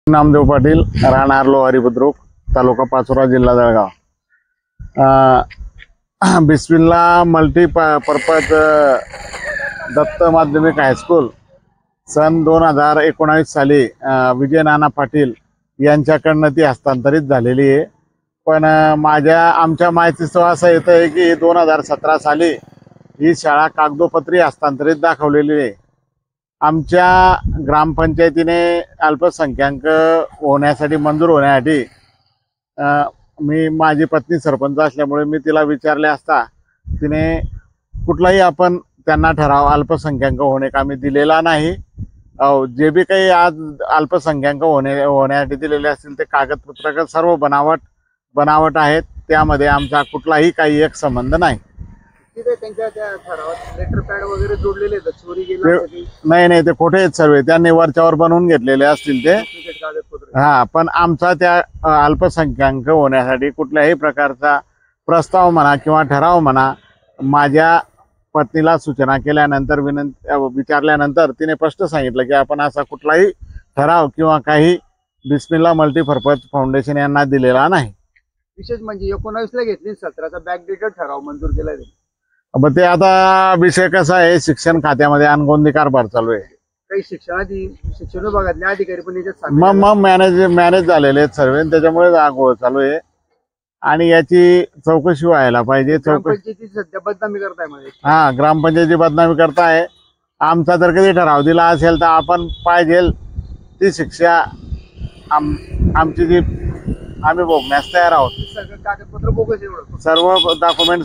नामदेव पाटील, राहणार लोहारी बुद्रुक, तालुका पाचोरा, जिल्हा जळगाव. बिस्मिल्ला मल्टीपर्पज दत्त माध्यमिक हायस्कूल सन 2019 साली विजय नाना पाटील यांच्याकडनं ती हस्तांतरित झालेली आहे. पण आमच्या माहितीचं असं येतं आहे की 2017 साली ही शाळा कागदोपत्री हस्तांतरित दाखवलेली आहे. आमच्या ग्रामपंचायतीने अल्पसंख्याक होण्यासाठी मंजूर होण्यासाठी माझी पत्नी सरपंच असल्यामुळे मी तिला विचारले असता तिने कुठलाही आपण त्यांना ठराव अल्पसंख्याक होणे कामी दिलेला नाही. जे बी काही आज अल्पसंख्याक होण्यासाठी दिलेले असतील ते कागदपत्र सर्व बनावट आहेत. त्यामध्ये आमचा कुठलाही काही एक संबंध नाही. त्यांच्या त्या ठरावात लेटर पॅड वगैरे जोडलेले आहेत, चोरी गेला नाही ते खोटे आहेत सर्व. त्यांनी वरच्यावर बनवून घेतलेले असतील ते. हा, पण आमचा त्या अल्पसंख्याक होण्यासाठी कुठल्याही प्रकारचा प्रस्ताव म्हणा किंवा ठराव म्हणा माझ्या पत्नीला सूचना केल्यानंतर विचारल्यानंतर तिने स्पष्ट सांगितलं की आपण असा कुठलाही ठराव किंवा काही बिस्मिल्ला मल्टीपर्पज फाउंडेशन यांना दिलेला नाही. विशेष म्हणजे 19 ला घेतली, 17चा बॅकडेटेड ठराव मंजूर केला. मग ते आता विषय कसा आहे, शिक्षण खात्यामध्ये अनगोंदी कारभार चालू आहे. काही शिक्षण विभागातले अधिकारी पण याच्यात मग मॅनेज झालेले आहेत सर्व, त्याच्यामुळे आगोळ चालू आहे आणि याची चौकशी व्हायला पाहिजे. ग्रामपंचायतीची सध्या बदनामी करताय म्हणजे. हा, ग्रामपंचायतीची बदनामी करताय. आमचा जर कधी ठराव दिला असेल तर आपण पाहिजे ती शिक्षा आमची जी आम्ही भोगण्यास तयार आहोत. सगळं कागदपत्र बोगस एवढं, सर्व डॉक्युमेंट